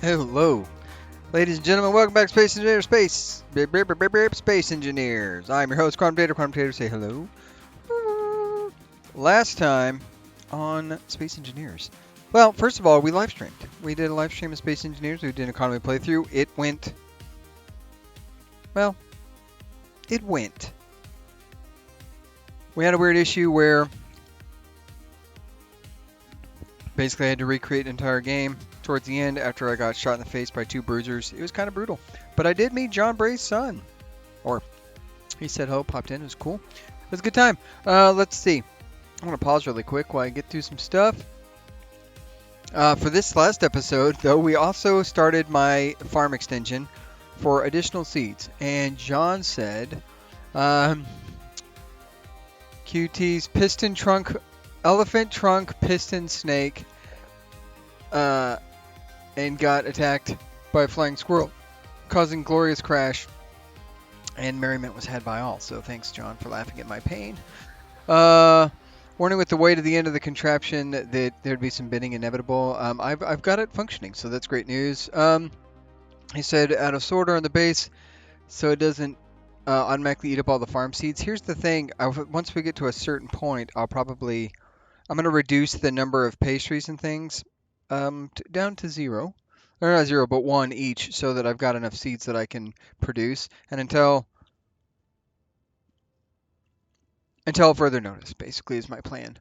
Hello, ladies and gentlemen. Welcome back to Space Engineer Space. Space Engineers. I'm your host, Quantum Tater. Quantum Tater, say hello. Last time on Space Engineers. Well, first of all, we live streamed. We did a live stream of Space Engineers. We did an economy playthrough. It went. Well, it went. We had a weird issue where basically I had to recreate an entire game towards the end after I got shot in the face by two bruisers. It was kind of brutal. But I did meet John Bray's son. Or he said hello, popped in. It was cool. It was a good time. Let's see. I'm going to pause really quick while I get through some stuff. For this last episode, though, we also started my farm extension for additional seeds. And John said, QT's piston trunk, elephant trunk, piston snake, and got attacked by a flying squirrel, causing glorious crash. And merriment was had by all. So thanks, John, for laughing at my pain. Warning with the way to the end of the contraption that there'd be some bidding inevitable. I've got it functioning, so that's great news. He said out of sorter on the base, so it doesn't automatically eat up all the farm seeds. Here's the thing: once we get to a certain point, I'm going to reduce the number of pastries and things down to 0. Or not 0, but 1 each, so that I've got enough seeds that I can produce. And until further notice, basically, is my plan.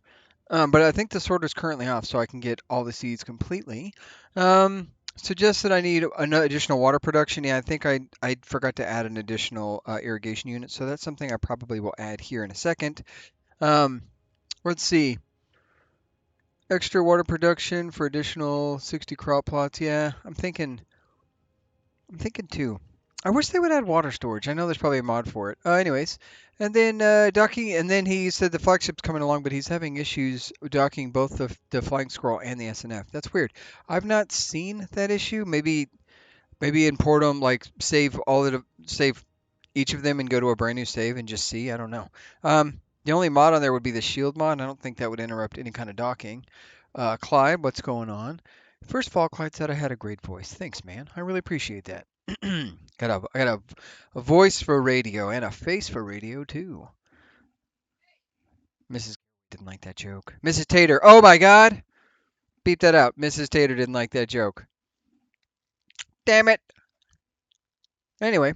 But I think the sorter's currently off, so I can get all the seeds completely. Suggests that I need an additional water production. Yeah, I think I forgot to add an additional irrigation unit, so that's something I probably will add here in a second. Let's see. Extra water production for additional 60 crop plots. Yeah, I'm thinking too. I wish they would add water storage. I know there's probably a mod for it. Anyways, and then docking, and then he said the flagship's coming along, but he's having issues docking both the Flying Squirrel and the SNF. That's weird. I've not seen that issue. Maybe import them, like save each of them and go to a brand new save and just see. I don't know. The only mod on there would be the shield mod. I don't think that would interrupt any kind of docking. Clyde, what's going on? First of all, Clyde said I had a great voice. Thanks, man. I really appreciate that. I got a voice for radio and a face for radio too. Mrs. didn't like that joke. Mrs. Tater, oh my God, beep that out. Mrs. Tater didn't like that joke. Damn it. Anyway,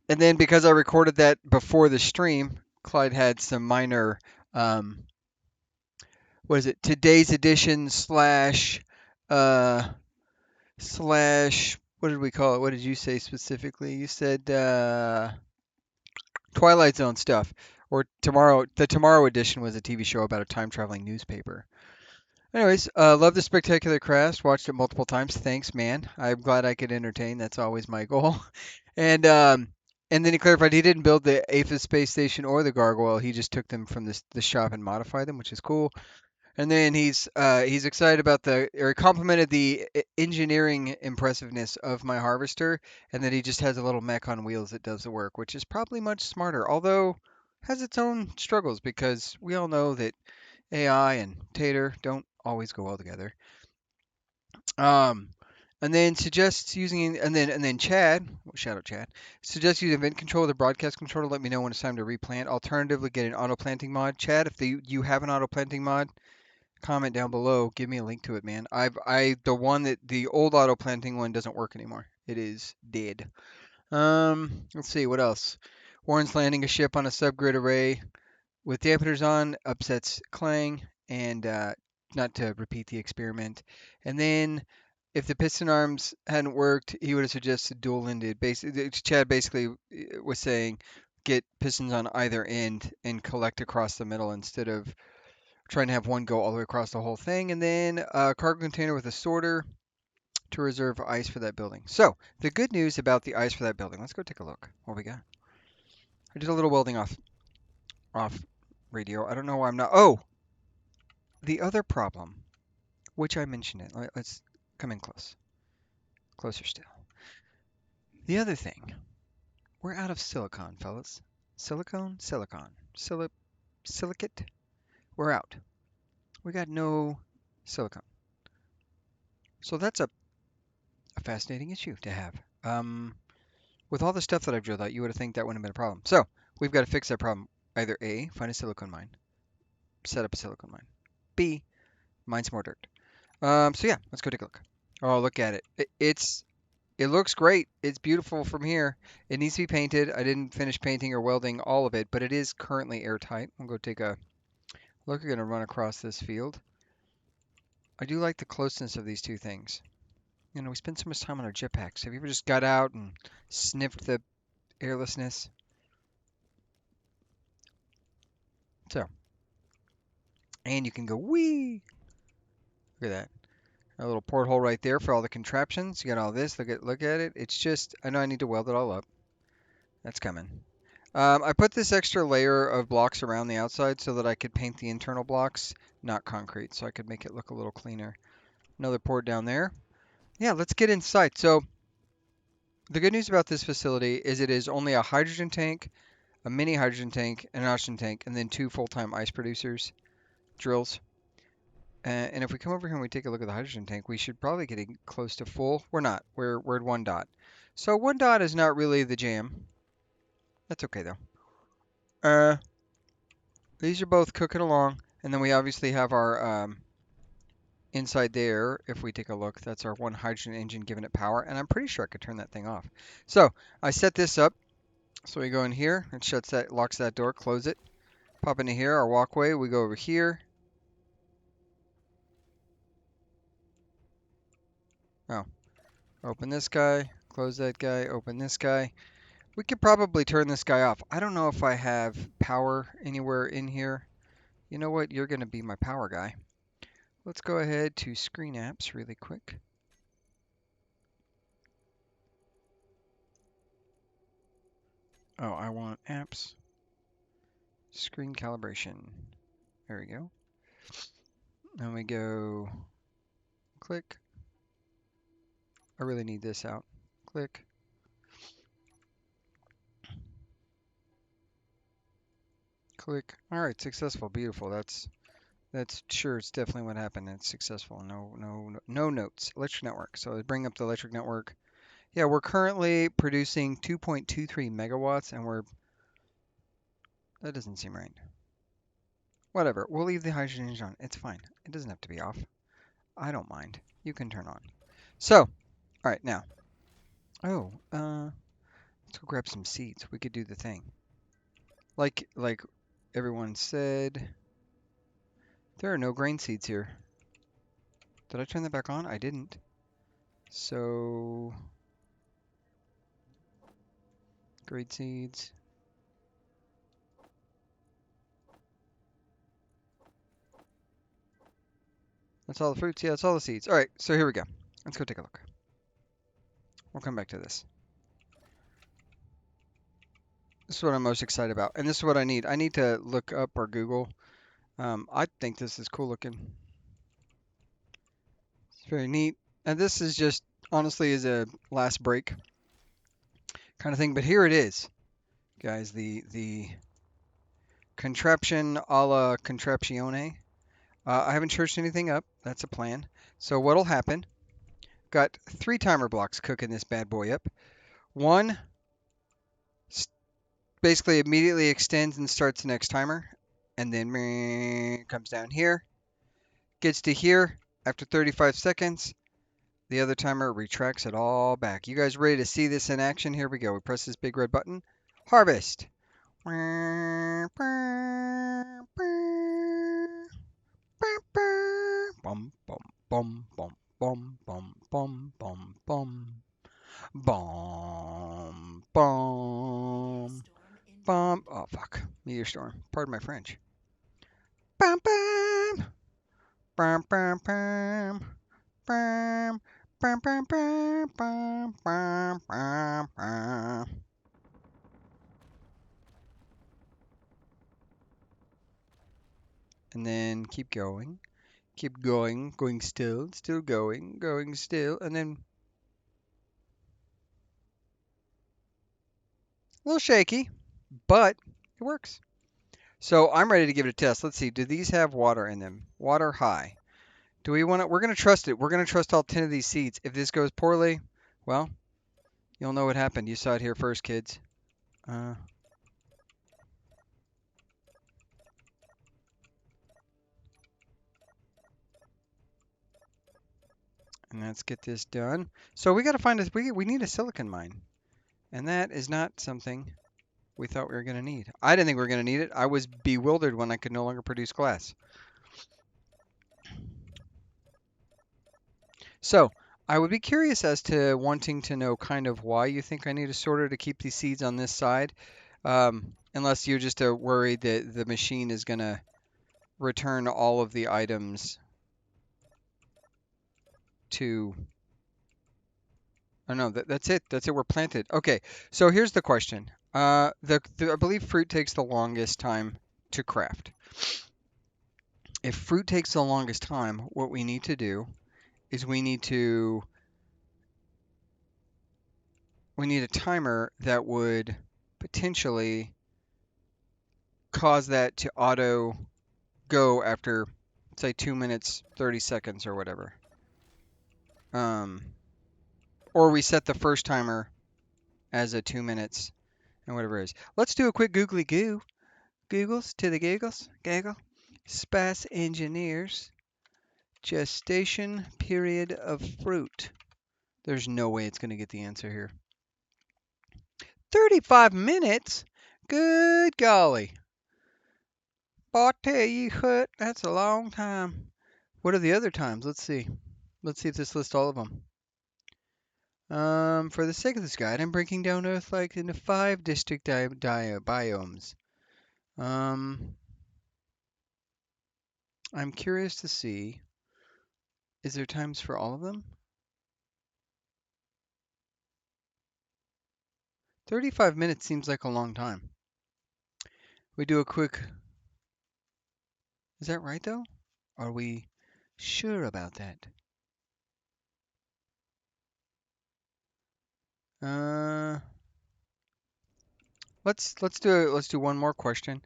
and then because I recorded that before the stream, Clyde had some minor, what is it? Today's edition slash, what did we call it? What did you say specifically? You said Twilight Zone stuff. Or the Tomorrow Edition was a TV show about a time traveling newspaper. Anyways, love the spectacular crash. Watched it multiple times. Thanks, man. I'm glad I could entertain. That's always my goal. And then he clarified he didn't build the APHIS space station or the gargoyle. He just took them from the shop and modified them, which is cool. And then he's excited about or he complimented the engineering impressiveness of my harvester, and that he just has a little mech on wheels that does the work, which is probably much smarter, although has its own struggles because we all know that AI and Tater don't always go well together. And then suggests using and then Chad, shout out Chad, suggests using event control with a broadcast controller to let me know when it's time to replant. Alternatively, get an auto planting mod. Chad, if you have an auto planting mod, comment down below. Give me a link to it, man. The old auto planting one doesn't work anymore. It is dead. Let's see what else. Warren's landing a ship on a subgrid array with dampeners on, upsets Clang, and not to repeat the experiment. And then if the piston arms hadn't worked, he would have suggested dual-ended. Chad basically was saying get pistons on either end and collect across the middle instead of trying to have one go all the way across the whole thing. And then a cargo container with a sorter to reserve ice for that building. So the good news about the ice for that building. Let's go take a look. What we got? I did a little welding off radio. I don't know why I'm not. Oh, the other problem, which I mentioned it. Let's come in closer still. The other thing, we're out of silicon, fellas. Silicate. We're out. We got no silicon. So that's a fascinating issue to have. With all the stuff that I've drilled out, you would have think that wouldn't have been a problem. So we've got to fix that problem. Either A, find a silicone mine, set up a silicone mine. B, mine some more dirt. So yeah, let's go take a look. Oh, look at it. It looks great. It's beautiful from here. It needs to be painted. I didn't finish painting or welding all of it, but it is currently airtight. I'll go take a look. We're gonna run across this field. I do like the closeness of these two things. You know, we spend so much time on our jetpacks. Have you ever just got out and sniffed the airlessness? So, and you can go wee. Look at that. A little porthole right there for all the contraptions. You got all this. Look at it. It's just, I know I need to weld it all up. That's coming. I put this extra layer of blocks around the outside so that I could paint the internal blocks, not concrete, so I could make it look a little cleaner. Another port down there. Yeah, let's get inside. So the good news about this facility is it is only a hydrogen tank, a mini hydrogen tank, an oxygen tank, and then two full-time ice producers drills. And if we come over here and we take a look at the hydrogen tank, we should probably get it close to full. We're not. We're at 1 dot. So 1 dot is not really the jam. That's okay though. Uh, these are both cooking along, and then we obviously have our inside there. If we take a look, that's our one hydrogen engine giving it power, and I'm pretty sure I could turn that thing off. So I set this up. So we go in here, it shuts that, locks that door, close it. Pop into here, our walkway. We go over here. Oh, open this guy, close that guy, open this guy. We could probably turn this guy off. I don't know if I have power anywhere in here. You know what? You're going to be my power guy. Let's go ahead to screen apps really quick. Oh, I want apps. Screen calibration. There we go. Then we go click. I really need this out. Click. Click. All right, successful. Beautiful. That's sure. It's definitely what happened. It's successful. No notes. Electric network. So I bring up the electric network. Yeah, we're currently producing 2.23 megawatts, and that doesn't seem right. Whatever. We'll leave the hydrogen engine on. It's fine. It doesn't have to be off. I don't mind. You can turn on. So, all right, now. Oh, let's go grab some seeds. We could do the thing. Like everyone said, there are no grain seeds here. Did I turn that back on? I didn't. So, grain seeds. That's all the fruits. Yeah, that's all the seeds. All right, so here we go. Let's go take a look. We'll come back to this. This is what I'm most excited about, and this is what I need. I need to look up or Google. I think this is cool looking. It's very neat. And this is just honestly is a last break kind of thing, but here it is, guys. The contraption a la contraptione. I haven't charged anything up. That's a plan. So what'll happen? Got 3 timer blocks cooking this bad boy up. One basically immediately extends and starts the next timer, and then comes down here, gets to here after 35 seconds. The other timer retracts it all back. You guys ready to see this in action? Here we go. We press this big red button. Harvest. Bum, bum, bum, bum, bum, bum, bum, bum, bum. Bum, bum, bum. Oh, fuck. Meteor storm. Pardon my French. Bum, bum. Bum, bum, bum. Bum, bum, bum, bum, bum, bum, bum, bum. And then keep going. Keep going. Going still. Still going. Going still. And then a little shaky, but it works. So I'm ready to give it a test. Let's see. Do these have water in them? Water high. Do we want to? We're going to trust it. We're going to trust all 10 of these seeds. If this goes poorly, well, you'll know what happened. You saw it here first, kids. Uh, and let's get this done. So we got to find a, we need a silicon mine. And that is not something we thought we were going to need. I didn't think we were going to need it. I was bewildered when I could no longer produce glass. So I would be curious as to wanting to know kind of why you think I need a sorter to keep these seeds on this side. Unless you're just worried that the machine is going to return all of the items to. Oh no, that's it. That's it. We're planted. Okay. So here's the question. I believe fruit takes the longest time to craft. If fruit takes the longest time, what we need to do is we need a timer that would potentially cause that to auto go after, say, 2 minutes 30 seconds or whatever. Um, or we set the first timer as a 2 minutes and whatever it is. Let's do a quick googly goo. Googles to the giggles. Gaggle. Space engineers. Gestation period of fruit. There's no way it's going to get the answer here. 35 minutes? Good golly. I tell you what, that's a long time. What are the other times? Let's see. Let's see if this lists all of them. For the sake of this guide, I'm breaking down Earth like into 5 district biomes. Um, I'm curious to see, is there times for all of them? 35 minutes seems like a long time. We do a quick, is that right though? Are we sure about that? Uh, let's do one more question.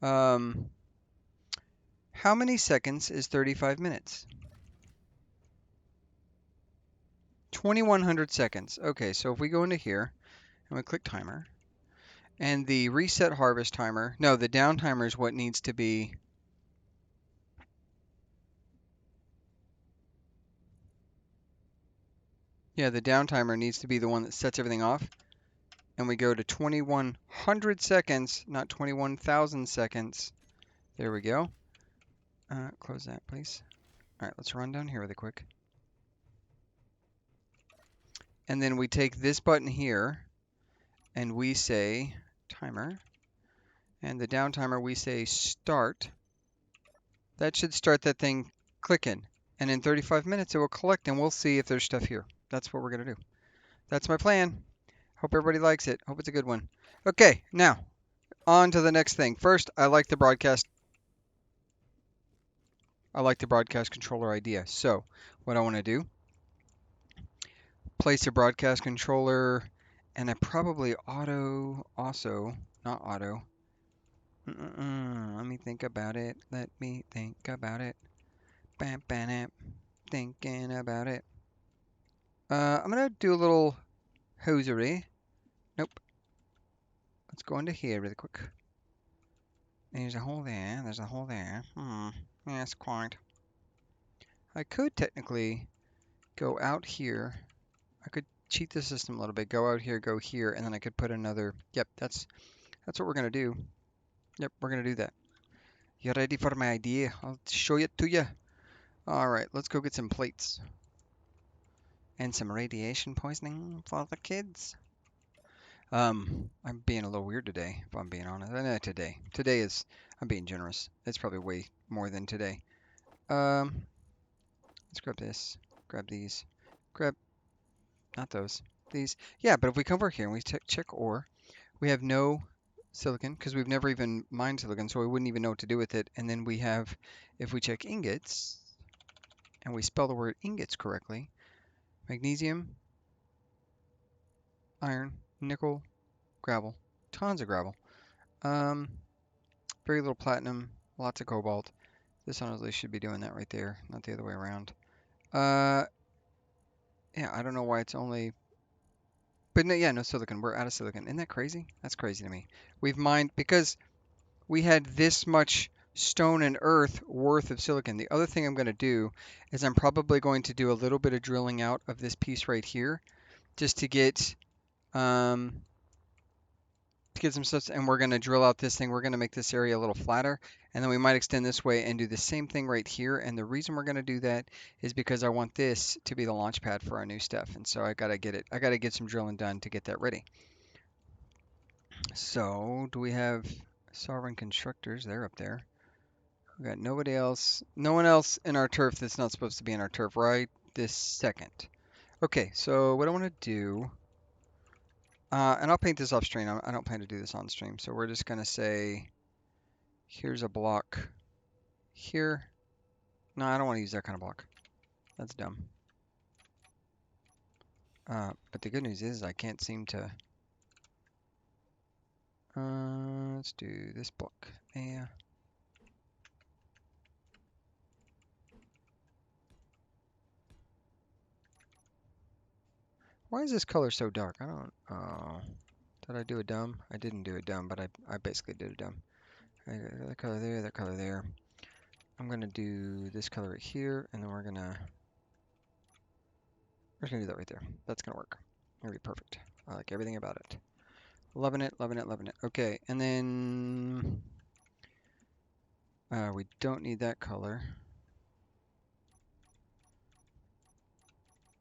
Um, how many seconds is 35 minutes? 2100 seconds. Okay, so if we go into here and we click timer, and the reset harvest timer, no, the down timer is what needs to be. Yeah, the down timer needs to be the one that sets everything off. And we go to 2100 seconds, not 21,000 seconds. There we go. Close that, please. All right, let's run down here really quick. And then we take this button here and we say timer. And the down timer, we say start. That should start that thing clicking. And in 35 minutes, it will collect and we'll see if there's stuff here. That's what we're going to do. That's my plan. Hope everybody likes it. Hope it's a good one. Okay, now on to the next thing. First, I like the broadcast controller idea. So what I want to do, place a broadcast controller, and I probably not auto. Let me think about it. Let me think about it. Bam, bam, thinking about it. I'm gonna do a little hosiery. Nope. Let's go into here really quick. There's a hole there. There's a hole there. Yes, quite. I could technically go out here. I could cheat the system a little bit. Go out here, go here, and then I could put another. Yep, that's what we're gonna do. Yep, we're gonna do that. You ready for my idea? I'll show it to you. All right, let's go get some plates and some radiation poisoning for the kids. I'm being a little weird today, if I'm being honest. Today is, I'm being generous. It's probably way more than today. Let's grab this, grab these, grab, not those, these. Yeah, but if we come over here and we check ore, we have no silicon because we've never even mined silicon, so we wouldn't even know what to do with it. And then we have, if we check ingots, and we spell the word ingots correctly, magnesium, iron, nickel, gravel, tons of gravel. Um, Very little platinum, lots of cobalt. This honestly should be doing that right there, not the other way around. Yeah, I don't know why it's only, but no, yeah, no silicon. We're out of silicon. Isn't that crazy? That's crazy to me. We've mined because we had this much stone and earth worth of silicon. The other thing I'm going to do is I'm probably going to do a little bit of drilling out of this piece right here just um, to get some stuff, and we're going to drill out this thing. We're going to make this area a little flatter, and then we might extend this way and do the same thing right here. And the reason we're going to do that is because I want this to be the launch pad for our new stuff. And so I got to get it. I got to get some drilling done to get that ready. So do we have sovereign constructors? They're up there. We got nobody else, no one else in our turf that's not supposed to be in our turf right this second. Okay, so what I want to do, and I'll paint this off stream. I don't plan to do this on stream. So we're just going to say, here's a block here. No, I don't want to use that kind of block. That's dumb. But the good news is I can't seem to, let's do this block. Yeah. Why is this color so dark? I don't, oh, did I do a dumb? I didn't do a dumb, but I basically did a dumb. That color there, that color there. I'm gonna do this color right here, and then we're just gonna do that right there. That's gonna work. It'll be perfect. I like everything about it. Loving it, loving it, loving it. Okay, and then we don't need that color.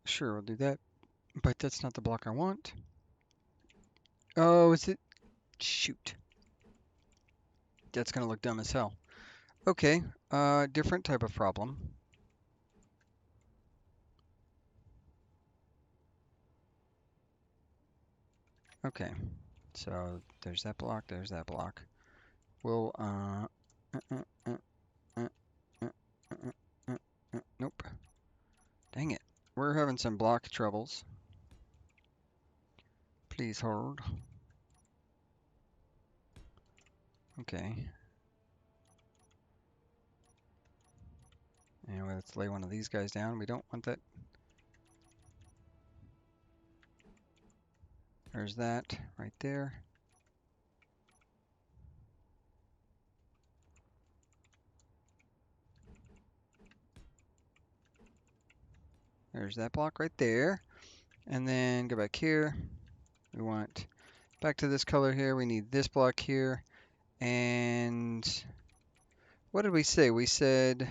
Sure, we'll do that, but that's not the block I want. Oh, is it? Shoot. That's gonna look dumb as hell. Okay, different type of problem. Okay, so there's that block, there's that block. We'll, nope. Dang it. We're having some block troubles. Please hold. Okay. Anyway, let's lay one of these guys down. We don't want that. There's that right there. There's that block right there. And then go back here. We want back to this color here. We need this block here. And what did we say? We said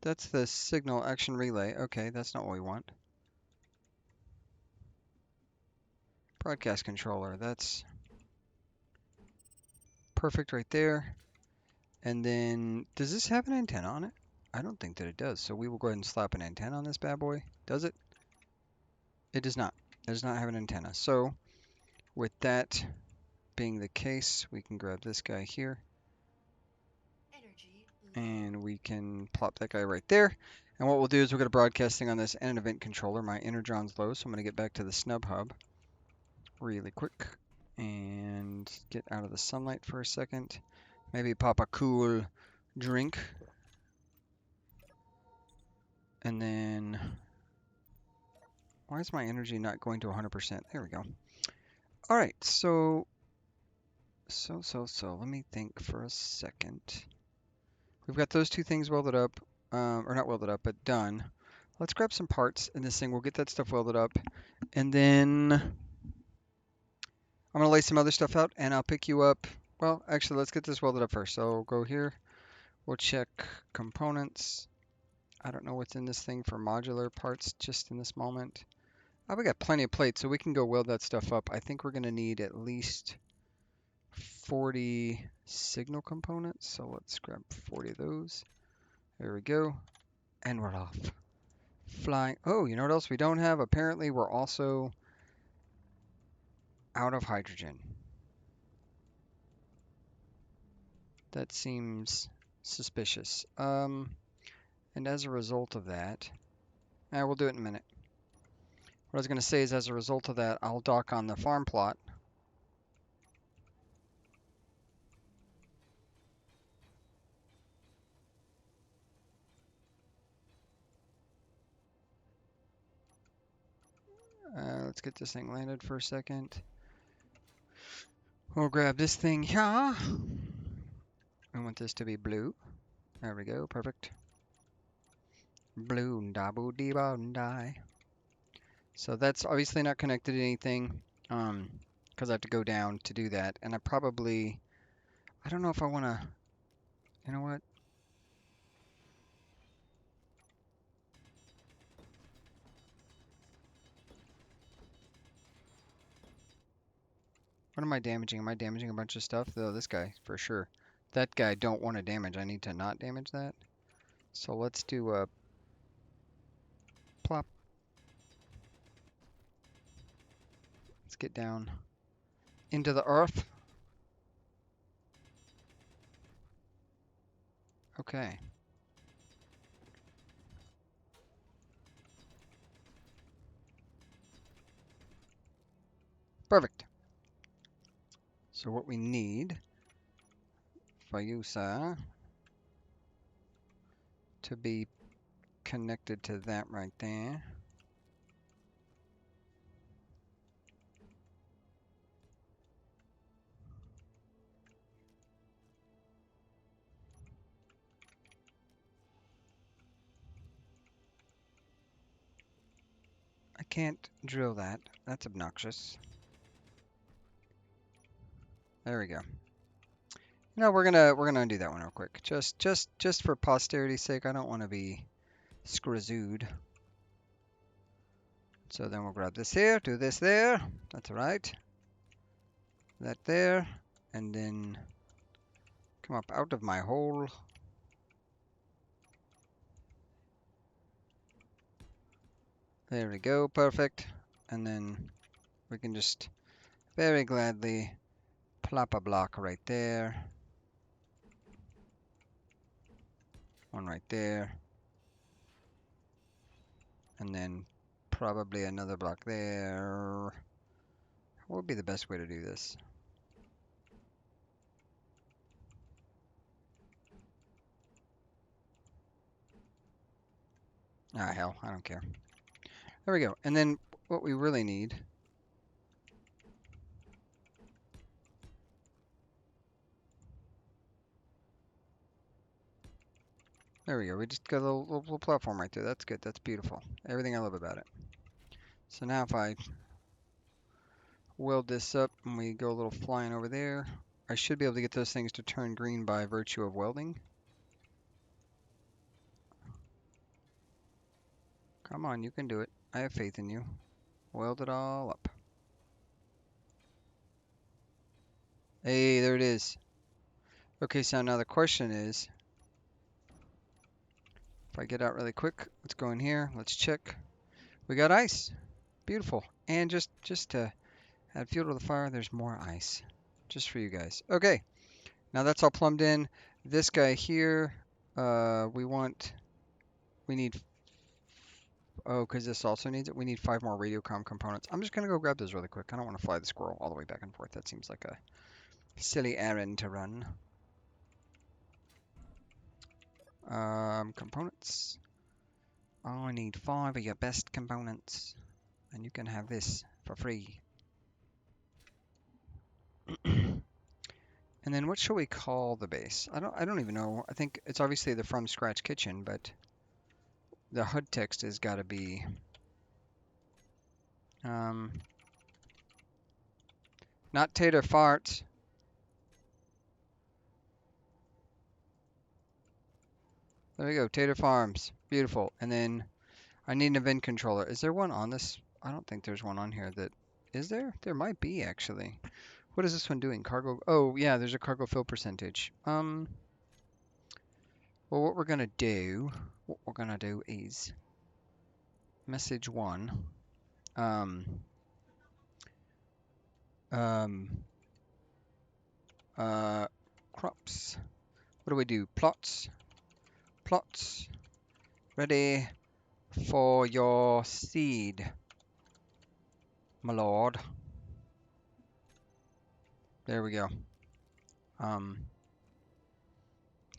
that's the signal action relay. Okay, that's not what we want. Broadcast controller. That's perfect right there. And then, does this have an antenna on it? I don't think that it does. So we will go ahead and slap an antenna on this bad boy. Does it? It does not. It does not have an antenna. So with that being the case, we can grab this guy here. And we can plop that guy right there. And what we'll do is we're going to broadcasting on this and an event controller. My energon's low, so I'm going to get back to the snub hub really quick. And get out of the sunlight for a second. Maybe pop a cool drink. And then, why is my energy not going to 100%? There we go. All right, so, let me think for a second. We've got those two things welded up, or not welded up, but done. Let's grab some parts in this thing. We'll get that stuff welded up. And then I'm going to lay some other stuff out, and I'll pick you up. Well, actually, let's get this welded up first. So go here. We'll check components. I don't know what's in this thing for modular parts just in this moment. Oh, we got plenty of plates, so we can go weld that stuff up. I think we're going to need at least 40 signal components. So let's grab 40 of those. There we go. And we're off. Flying. Oh, you know what else we don't have? Apparently, we're also out of hydrogen. That seems suspicious. And as a result of that, we'll do it in a minute. What I was going to say is as a result of that, I'll dock on the farm plot. Let's get this thing landed for a second. We'll grab this thing here. I want this to be blue. There we go, perfect. Blue da boo dee ba die. So that's obviously not connected to anything, because I have to go down to do that. And I don't know if I want to, you know what? What am I damaging? Am I damaging a bunch of stuff? Though this guy, for sure. That guy don't want to damage. I need to not damage that. So let's do a plop. Let's get down into the earth. Okay. Perfect. So what we need for you, sir, to be connected to that right there. I can't drill that. That's obnoxious. There we go. No, we're gonna undo that one real quick. Just for posterity's sake. I don't want to be screwed. So then we'll grab this here, do this there. That's all right. That there, and then come up out of my hole. There we go, perfect. And then we can just very gladly plop a block right there. One right there. And then probably another block there. What would be the best way to do this? Ah, hell, I don't care. There we go. And then what we really need there we go. We just got a little platform right there. That's good. That's beautiful. Everything I love about it. So now if I weld this up and we go a little flying over there, I should be able to get those things to turn green by virtue of welding. Come on, you can do it. I have faith in you. Weld it all up. Hey, there it is. Okay, so now the question is, if I get out really quick, let's go in here. Let's check. We got ice. Beautiful. And just to add fuel to the fire, there's more ice. Just for you guys. Okay. Now that's all plumbed in. This guy here, we need, oh, because this also needs it. We need 5 more radiocom components. I'm just going to go grab those really quick. I don't want to fly the squirrel all the way back and forth. That seems like a silly errand to run. Components. Oh, I need 5 of your best components. And you can have this for free. And then what shall we call the base? I don't even know. I think it's obviously the from scratch kitchen, but the HUD text has got to be not tater farts. There we go, Tater Farms. Beautiful. And then I need an event controller. Is there one on this? I don't think there's one on here that is there? There might be actually. What is this one doing? Cargo. Oh, yeah, there's a cargo fill percentage. Well, what we're gonna do is message 1. Um, um, crops. What do we do? Plots. Plots. Ready for your seed, my lord. There we go.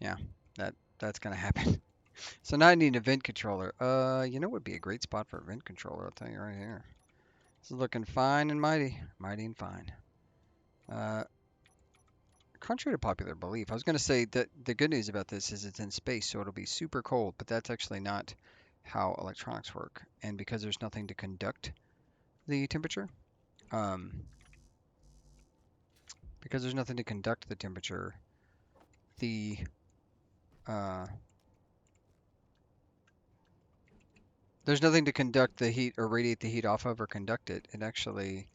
Yeah, that's gonna happen. So now I need an event controller. You know what would be a great spot for event controller? I'll tell you right here. This is looking fine and mighty. Mighty and fine. Contrary to popular belief, I was going to say that the good news about this is it's in space, so it'll be super cold, but that's actually not how electronics work. And because there's nothing to conduct the temperature, um, because there's nothing to conduct the temperature, the there's nothing to conduct the heat or radiate the heat off of or conduct it. It actually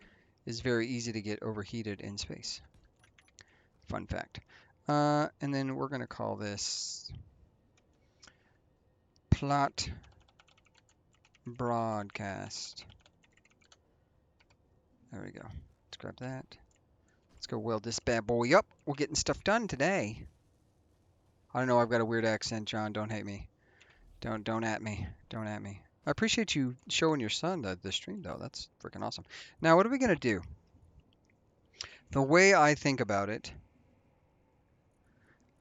is very easy to get overheated in space. Fun fact. And then we're going to call this plot broadcast. There we go. Let's grab that. Let's go weld this bad boy up. We're getting stuff done today. I don't know. I've got a weird accent, John. Don't hate me. Don't at me. Don't at me. I appreciate you showing your son the stream though. That's freaking awesome. Now, what are we gonna do? The way I think about it,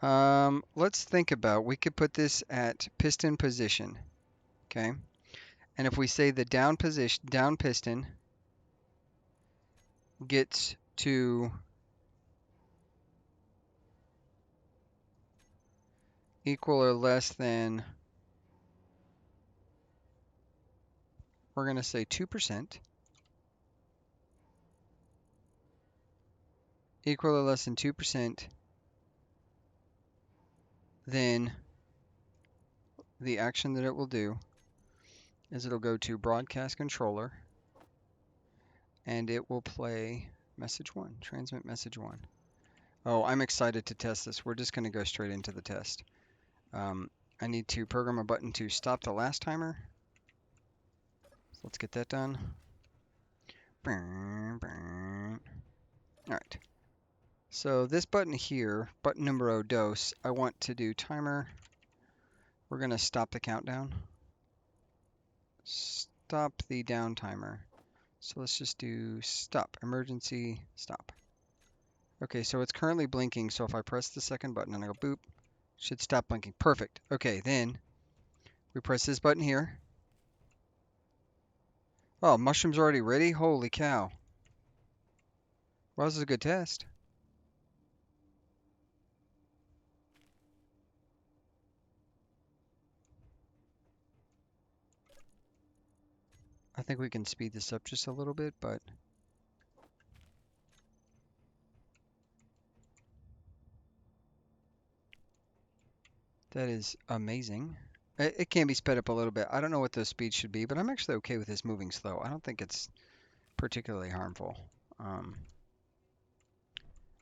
let's think about. We could put this at piston position, okay? And if we say the down piston gets to equal or less than, we're gonna say 2%. Equal or less than 2%, then the action that it will do is it'll go to broadcast controller and it will play message 1, transmit message 1. Oh, I'm excited to test this. We're just going to go straight into the test. I need to program a button to stop the last timer. So let's get that done. Alright. So this button here, button numero dos, I want to do timer. We're going to stop the countdown. Stop the down timer. So let's just do stop, emergency, stop. Okay, so it's currently blinking, so if I press the second button and I go boop, it should stop blinking. Perfect. Okay, then we press this button here. Oh, mushroom's already ready? Holy cow. Well, this is a good test. I think we can speed this up just a little bit, but that is amazing. It can be sped up a little bit. I don't know what those speeds should be, but I'm actually okay with this moving slow. I don't think it's particularly harmful. I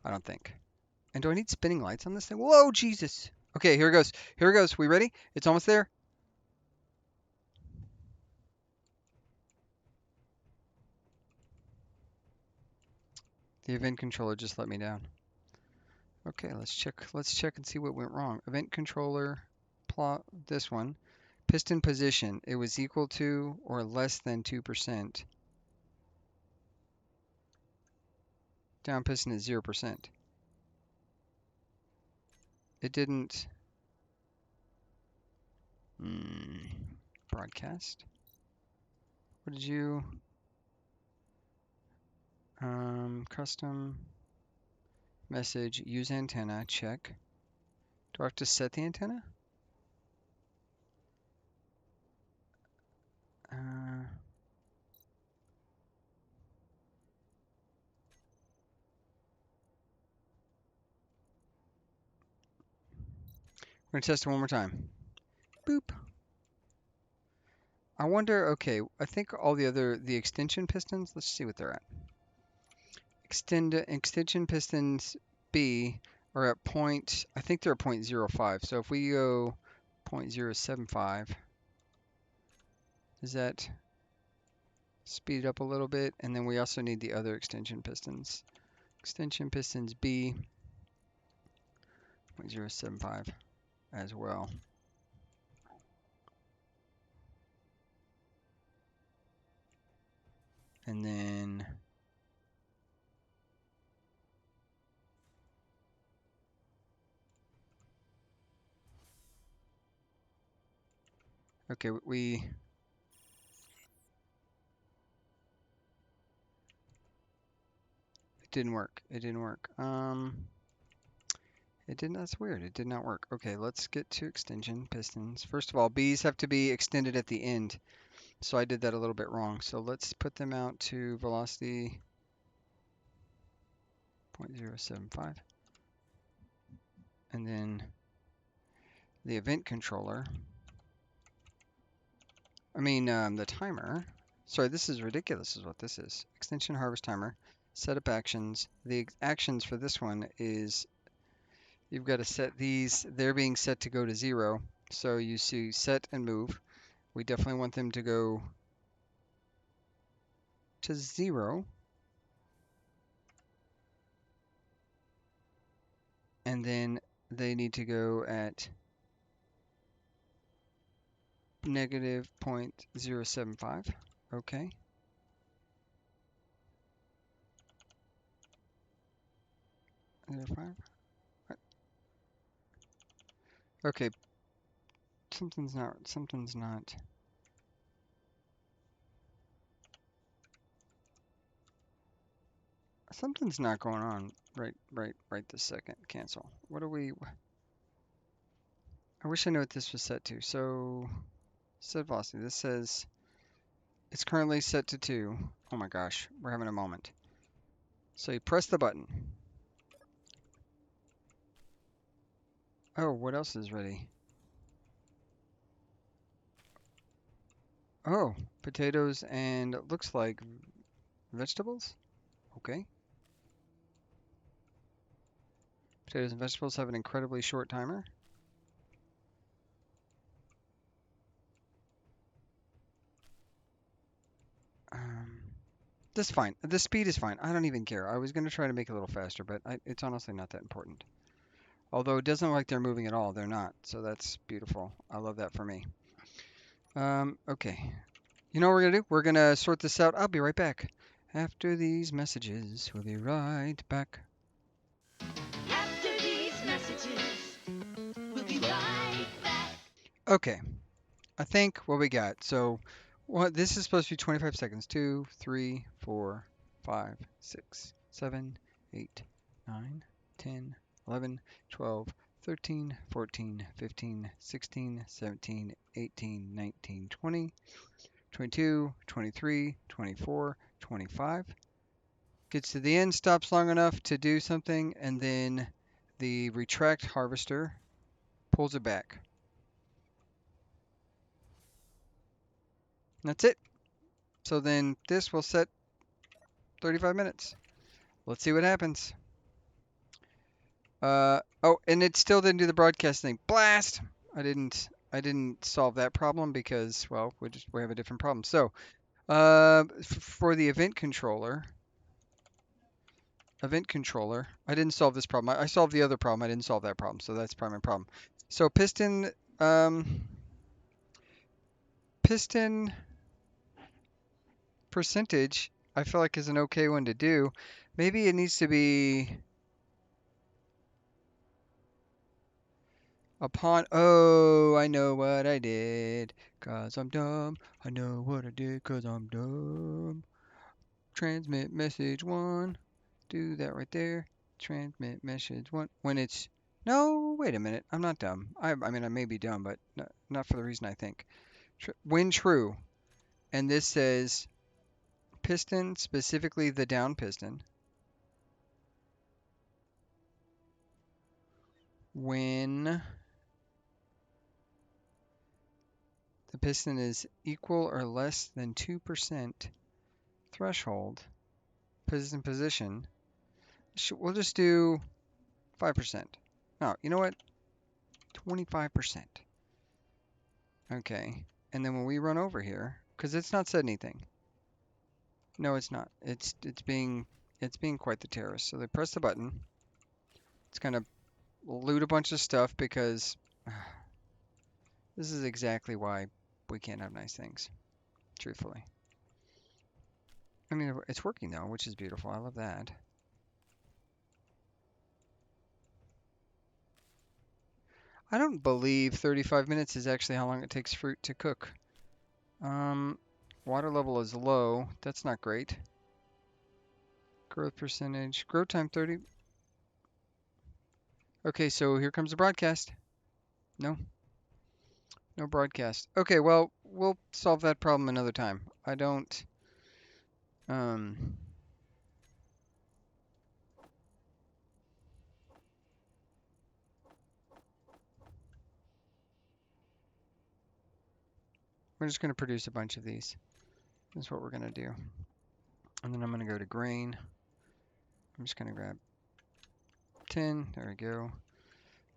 don't think. And do I need spinning lights on this thing? Whoa, Jesus. Okay, here it goes. Here it goes. We ready? It's almost there. The event controller just let me down. Okay, let's check. Let's check and see what went wrong. Event controller, plot this one. Piston position. It was equal to or less than 2%. Down piston is 0%. It didn't. Broadcast. What did you? Custom message. Use antenna. Check. Do I have to set the antenna? I'm gonna test it one more time. Boop. I wonder, okay, I think all the extension pistons, let's see what they're at. Extension pistons B are at I think they're at 0.05. So if we go 0.075, does that speed it up a little bit? And then we also need the other extension pistons. Extension pistons B, 0.075 as well. And then okay, didn't work. It didn't work. It didn't. That's weird. It did not work. Okay, let's get to extension pistons. First of all, bees have to be extended at the end. So I did that a little bit wrong. So let's put them out to velocity 0.075. And then the event controller. The timer. Sorry, this is ridiculous is what this is. Extension harvest timer. Setup actions. The actions for this one is you've got to set these. They're being set to go to 0. So you see set and move. We definitely want them to go to 0. And then they need to go at negative 0.075. Okay. Okay. Something's not. Something's not going on right this second. Cancel. What are we? I wish I knew what this was set to. So, set velocity. This says it's currently set to 2. Oh my gosh, we're having a moment. So you press the button. Oh, what else is ready? Oh, potatoes and it looks like vegetables. Okay. Potatoes and vegetables have an incredibly short timer. This is fine. The speed is fine. I don't even care. I was going to try to make it a little faster, but it's honestly not that important. Although it doesn't look like they're moving at all. They're not. So that's beautiful. I love that for me. Okay. You know what we're going to do? We're going to sort this out. I'll be right back. After these messages, we'll be right back. After these messages, we'll be right back. Okay. I think what we got. So this is supposed to be 25 seconds. 2, 3, 4, 5, 6, 7, 8, 9, 10, 11, 12, 13, 14, 15, 16, 17, 18, 19, 20, 22, 23, 24, 25. Gets to the end, stops long enough to do something, and then the retract harvester pulls it back. And that's it. So then this will set 35 minutes. Let's see what happens. Oh, and it still didn't do the broadcast thing. Blast! I didn't solve that problem because, well, we have a different problem. So, for the event controller, I didn't solve this problem. I solved the other problem. I didn't solve that problem. So that's probably my problem. So piston percentage, I feel like is an okay one to do. Maybe it needs to be oh, I know what I did, 'cause I'm dumb. I know what I did, 'cause I'm dumb. Transmit message 1. Do that right there. Transmit message 1. When it's, no, wait a minute. I'm not dumb. I mean, I may be dumb, but not for the reason I think. When true, and this says piston, specifically the down piston, when the piston is equal or less than 2% threshold, piston position, we'll just do 5%. No, you know what? 25%. Okay. And then when we run over here, because it's not said anything. No, it's not. It's being quite the terrorist. So they press the button. It's gonna loot a bunch of stuff because this is exactly why we can't have nice things, truthfully. I mean, it's working though, which is beautiful. I love that. I don't believe 35 minutes is actually how long it takes fruit to cook. Water level is low. That's not great. Growth percentage. Growth time 30. Okay, so here comes the broadcast. No, no broadcast. Okay, well, we'll solve that problem another time. I don't. Um, we're just going to produce a bunch of these. That's what we're going to do. And then I'm going to go to grain. I'm just going to grab 10. There we go.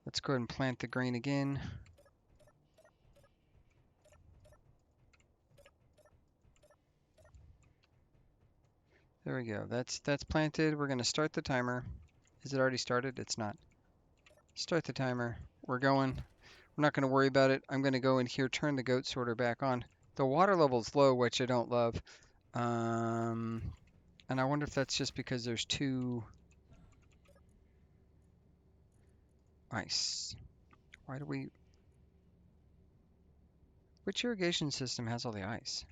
Let's go ahead and plant the grain again. There we go. That's planted. We're going to start the timer. Is it already started? It's not. Start the timer. We're going. We're not going to worry about it. I'm going to go in here, turn the goat sorter back on. The water level's low, which I don't love. Um, and I wonder if that's just because there's too ice. Why do we... Which irrigation system has all the ice?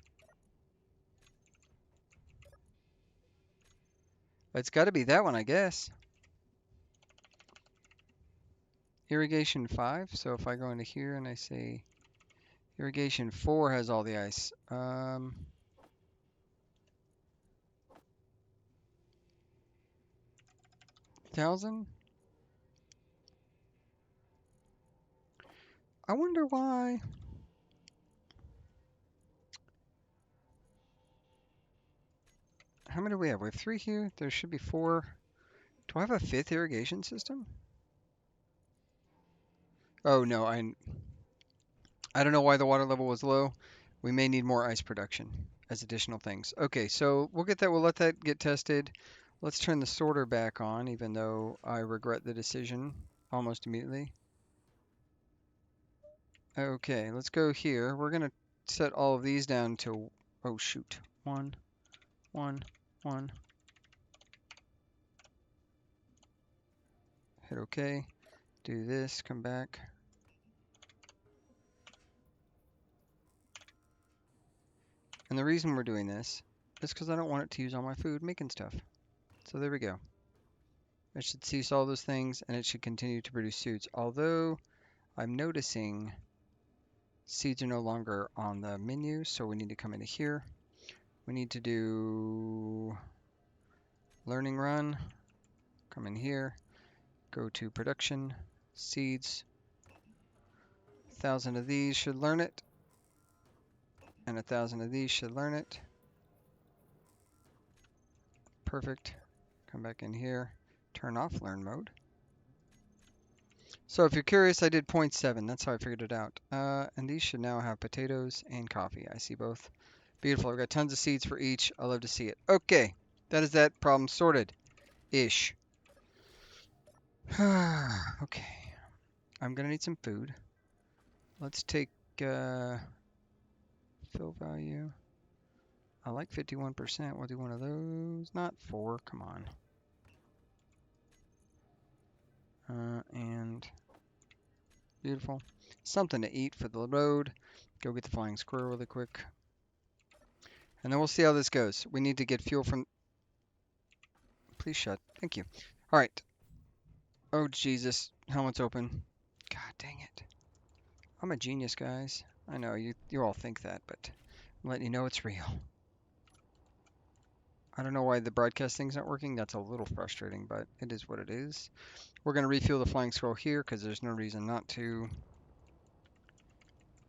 It's got to be that one, I guess. Irrigation 5. So if I go into here and I say irrigation 4 has all the ice. 1,000? I wonder why. How many do we have? We have 3 here. There should be 4. Do I have a 5th irrigation system? Oh no, I don't know why the water level was low. We may need more ice production as additional things. Okay, so we'll get that. We'll let that get tested. Let's turn the sorter back on, even though I regret the decision almost immediately. Okay, let's go here. We're gonna set all of these down to, oh shoot, 1, 1, 1. Hit OK. Do this. Come back. And the reason we're doing this is because I don't want it to use all my food making stuff. So there we go. It should cease all those things and it should continue to produce seeds. Although I'm noticing seeds are no longer on the menu, so we need to come into here. We need to do learning run. Come in here. Go to production. Seeds. 1,000 of these should learn it. And 1,000 of these should learn it. Perfect. Come back in here. Turn off learn mode. So if you're curious, I did 0.7. That's how I figured it out. And these should now have potatoes and coffee. I see both. Beautiful. I've got tons of seeds for each. I love to see it. Okay. That is that problem sorted. Ish. Okay. I'm going to need some food. Let's take fill value. I like 51%. We'll do one of those. Not 4. Come on. And beautiful. Something to eat for the road. Go get the flying squirrel really quick. And then we'll see how this goes. We need to get fuel from... Please shut. Thank you. All right. Oh, Jesus. Helmet's open. God dang it. I'm a genius, guys. I know, you all think that, but I'm letting you know it's real. I don't know why the broadcast thing's not working. That's a little frustrating, but it is what it is. We're going to refuel the flying scroll here because there's no reason not to.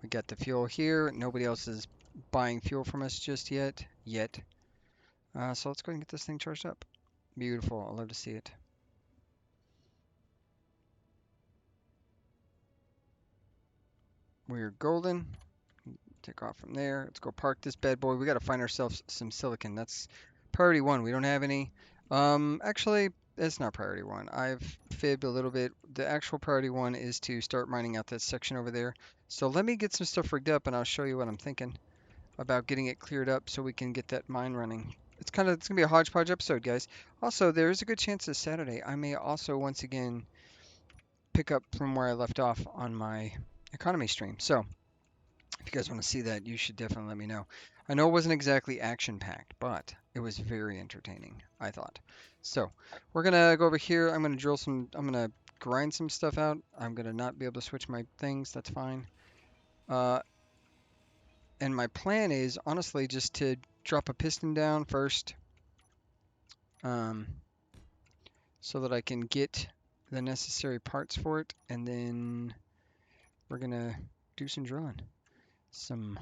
We got the fuel here. Nobody else is buying fuel from us just yet. So let's go and get this thing charged up. Beautiful. I love to see it. We're golden. Take off from there. Let's go park this bad boy. We got to find ourselves some silicon. That's priority 1. We don't have any. Actually, it's not priority 1. I've fibbed a little bit. The actual priority 1 is to start mining out that section over there. So let me get some stuff rigged up and I'll show you what I'm thinking about getting it cleared up so we can get that mine running. It's going to be a hodgepodge episode, guys. Also, there is a good chance this Saturday I may also once again pick up from where I left off on my economy stream. So, if you guys want to see that, you should definitely let me know. I know it wasn't exactly action-packed, but it was very entertaining, I thought. So we're gonna go over here. I'm gonna drill some. I'm gonna grind some stuff out. I'm gonna not be able to switch my things. That's fine. Uh, and my plan is honestly just to drop a piston down first, um, so that I can get the necessary parts for it, and then we're gonna do some drilling, some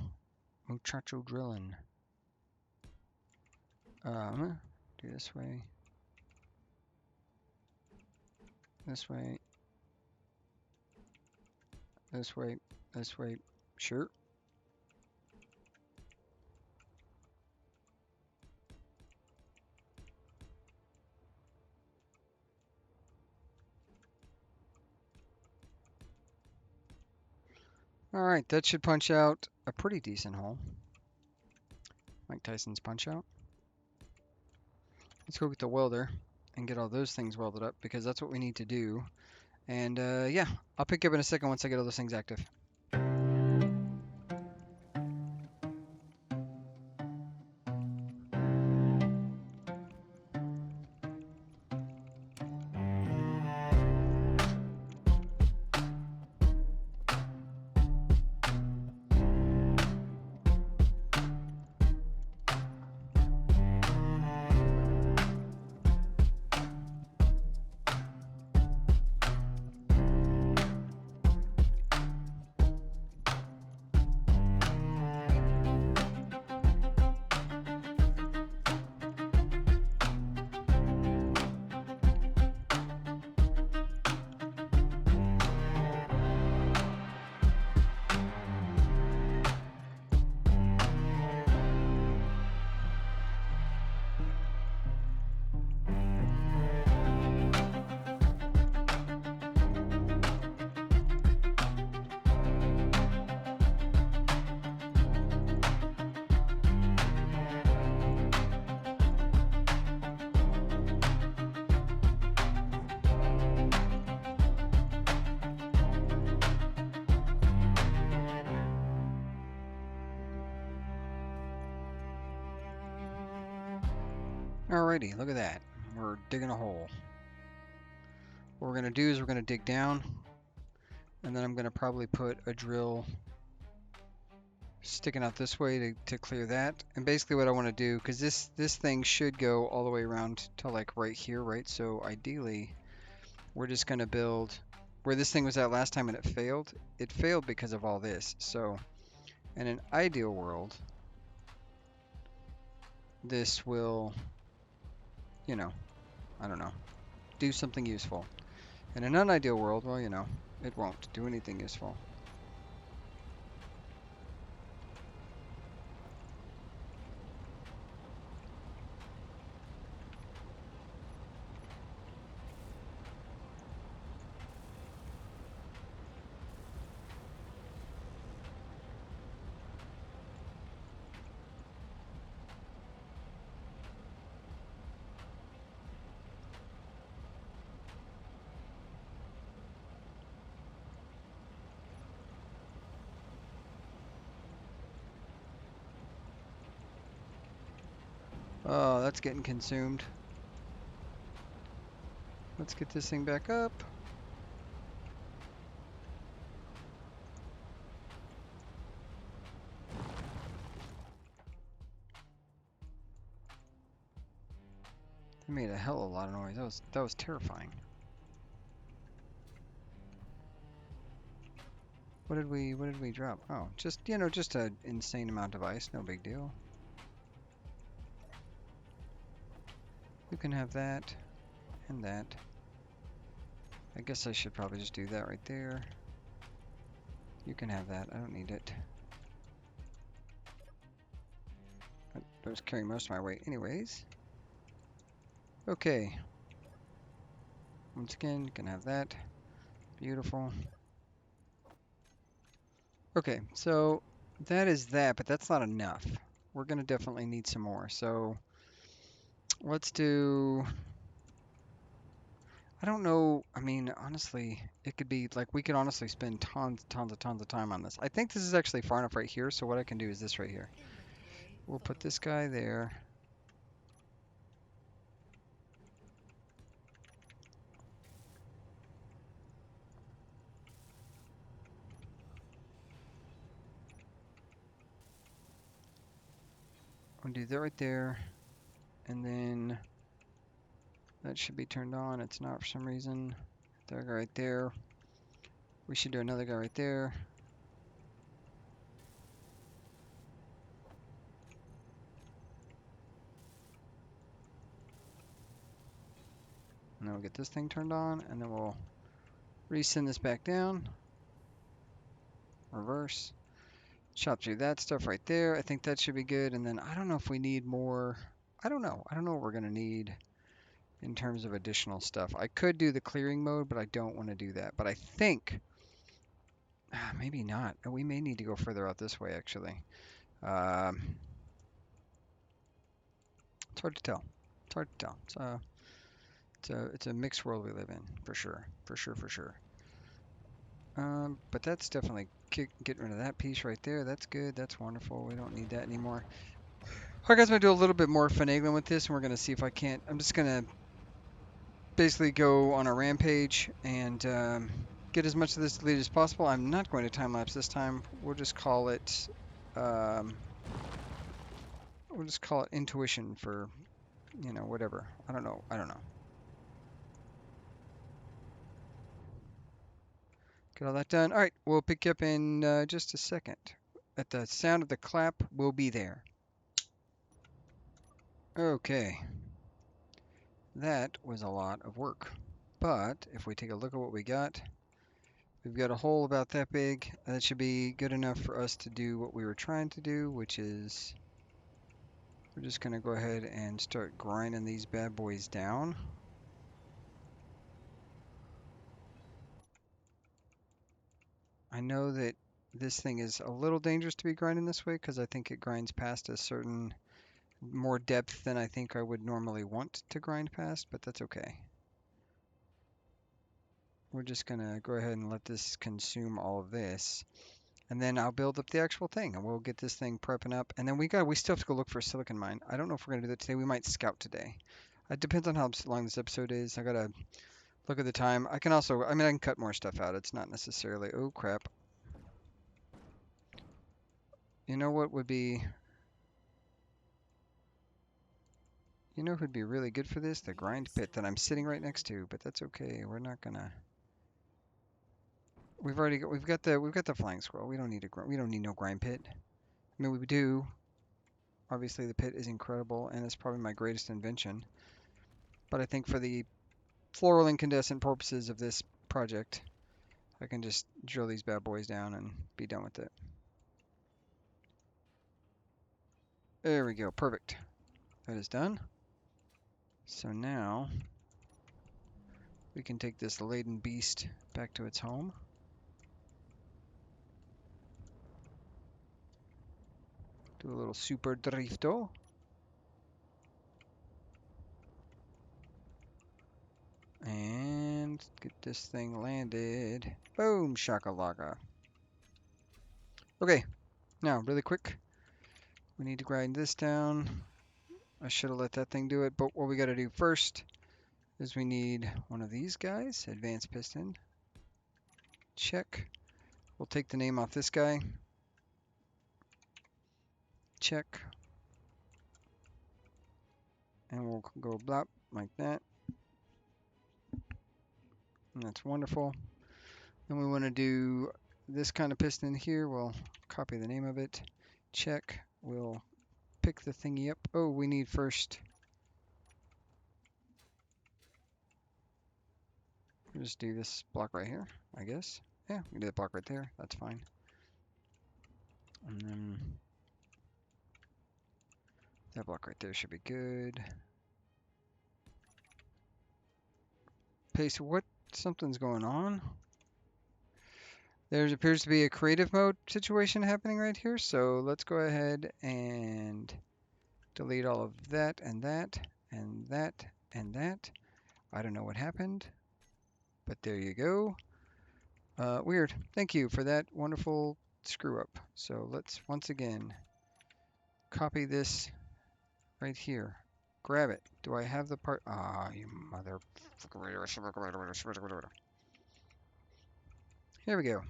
muchacho drilling. I'm gonna do this way, this way, this way, this way. Sure. All right, that should punch out a pretty decent hole. Mike Tyson's punch out. Let's go get the welder and get all those things welded up because that's what we need to do. And yeah, I'll pick you up in a second once I get all those things active. Alrighty, look at that. We're digging a hole. What we're gonna do is we're gonna dig down, and then I'm gonna probably put a drill sticking out this way to clear that. And basically what I want to do, because this thing should go all the way around to like right here, right? So ideally, we're just gonna build where this thing was at last time and it failed. It failed because of all this. So in an ideal world, this will, you know, I don't know, do something useful. In an unideal world, well, you know, it won't do anything useful. Oh, that's getting consumed. Let's get this thing back up. It made a hell of a lot of noise. That was terrifying. What did we drop? Oh, just just an insane amount of ice, no big deal. You can have that and that. I guess I should probably just do that right there. You can have that. I don't need it. I was carrying most of my weight anyways. Okay. Once again, you can have that. Beautiful. Okay, so that is that, but that's not enough. We're gonna definitely need some more. So let's do. I don't know. I mean, honestly, it could be like we could honestly spend tons of time on this. I think this is actually far enough right here. So what I can do is this right here. We'll put this guy there. We'll do that right there. And then that should be turned on. It's not for some reason. That guy right there. We should do another guy right there. And then we'll get this thing turned on. And then we'll resend this back down. Reverse. Chop through that stuff right there. I think that should be good. And then I don't know if we need more. I don't know. I don't know what we're going to need in terms of additional stuff. I could do the clearing mode, but I don't want to do that. But I think maybe not. We may need to go further out this way, actually. Um, it's hard to tell. It's hard to tell. It's a mixed world we live in, for sure. For sure, for sure. But that's definitely getting rid of that piece right there. That's good. That's wonderful. We don't need that anymore. All right, guys, I'm going to do a little bit more finagling with this, and we're going to see if I can't. I'm just going to basically go on a rampage and get as much of this deleted as possible. I'm not going to time lapse this time. Um, we'll just call it intuition for, whatever. I don't know. I don't know. Get all that done. All right, we'll pick you up in just a second. At the sound of the clap, we'll be there. Okay, that was a lot of work. But if we take a look at what we got, we've got a hole about that big. That should be good enough for us to do what we were trying to do, which is we're just going to go ahead and start grinding these bad boys down. I know that this thing is a little dangerous to be grinding this way because I think it grinds past a certain more depth than I think I would normally want to grind past, but that's okay. We're just going to go ahead and let this consume all of this. And then I'll build up the actual thing and we'll get this thing prepping up. And then we still have to go look for a silicon mine. I don't know if we're going to do that today. We might scout today. It depends on how long this episode is. I got to look at the time. I can cut more stuff out. It's not necessarily, oh crap. You know what would be, you know who'd be really good for this? The grind pit that I'm sitting right next to, but that's okay. We're not gonna, we've got the flying squirrel. We don't need no grind pit. I mean, we do. Obviously the pit is incredible and it's probably my greatest invention. But I think for the floral incandescent purposes of this project, I can just drill these bad boys down and be done with it. There we go, perfect. That is done. So now we can take this laden beast back to its home. Do a little super drifto. And get this thing landed. Boom, shakalaka. Okay, now really quick. We need to grind this down. I should have let that thing do it, but what we got to do first is we need one of these guys, advanced piston. Check. We'll take the name off this guy. Check. And we'll go blop like that. And that's wonderful. Then we want to do this kind of piston here. We'll copy the name of it. Check. We'll pick the thingy up. Oh, we need first. We'll just do this block right here, I guess. Yeah, we can do that block right there. That's fine. And then that block right there should be good. Paste. What? Something's going on. There appears to be a creative mode situation happening right here. So let's go ahead and delete all of that and that and that and that. I don't know what happened. but there you go. Weird. Thank you for that wonderful screw up. So let's once again copy this right here. Grab it. Do I have the part? Ah, you mother. Here we go.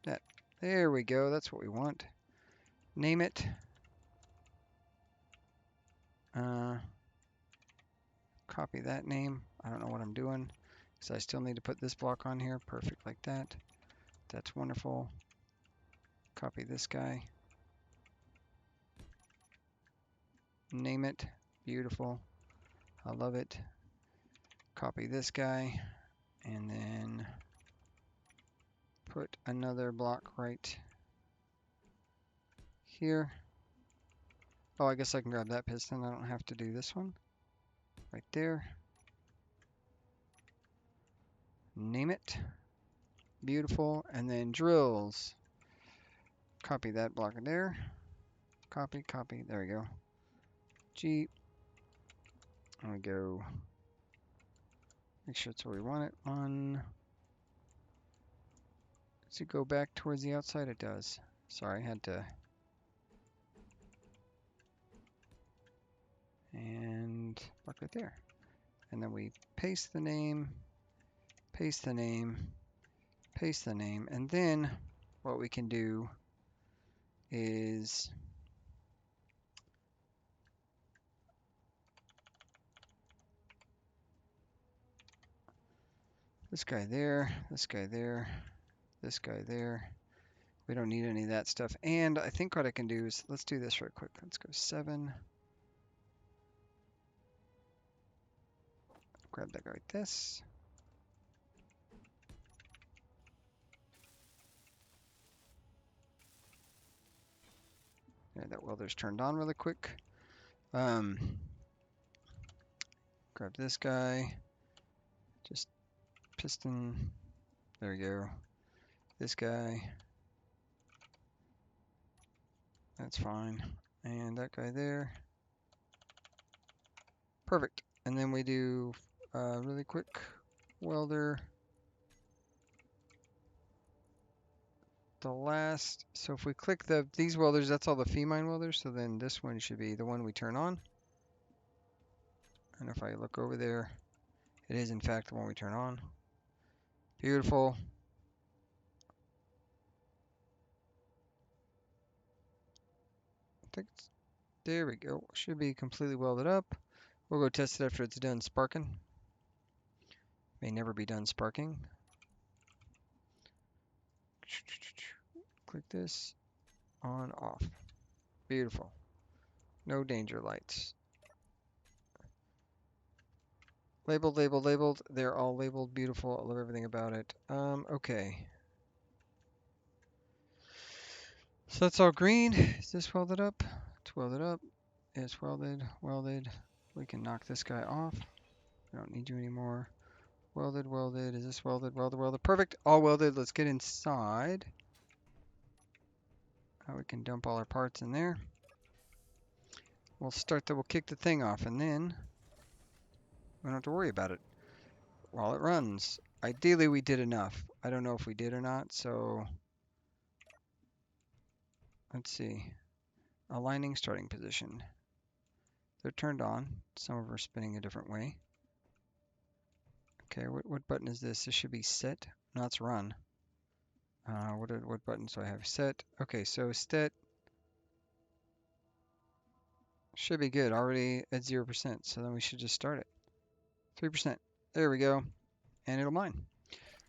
That. There we go. That's what we want. Name it. Uh, Copy that name. I don't know what I'm doing because I still need to put this block on here. Perfect like that. That's wonderful. Copy this guy. Name it. Beautiful. I love it. Copy this guy and then put another block right here. Oh, I guess I can grab that piston. I don't have to do this one. Right there. Name it. Beautiful. And then drills. Copy that block in there. Copy, copy. There we go. G. And we go. Make sure it's where we want it. On. Does it go back towards the outside? It does. Sorry, I had to. And block right there. And then we paste the name, paste the name, paste the name. And then what we can do is this guy there, this guy there, this guy there. We don't need any of that stuff. And I think what I can do is, let's do this real quick. Let's go 7. Grab that guy like this. Yeah, that welder's turned on really quick. Grab this guy. Just piston. There we go. This guy. That's fine. And that guy there. Perfect. And then we do really quick welder. The last, so if we click these welders, that's all the Femine welders. So then this one should be the one we turn on. And if I look over there, it is in fact the one we turn on. Beautiful. I think there we go. Should be completely welded up. We'll go test it after it's done sparking. May never be done sparking. Click this. On, off. Beautiful. No danger lights. Labeled, labeled, labeled. They're all labeled. Beautiful. I love everything about it. Okay. So that's all green. Is this welded up? It's welded up. It's welded, welded. We can knock this guy off. We don't need you anymore. Welded, welded. Is this welded, welded, welded? Perfect. All welded. Let's get inside. We can dump all our parts in there. We'll kick the thing off and then we don't have to worry about it while it runs. Ideally, we did enough. I don't know if we did or not, so let's see. Aligning starting position. They're turned on. Some of them are spinning a different way. Okay, what button is this? This should be set. No, it's run. What buttons do I have? Set. Okay, so set should be good. Already at 0%. So then we should just start it. 3%. There we go. And it'll mine.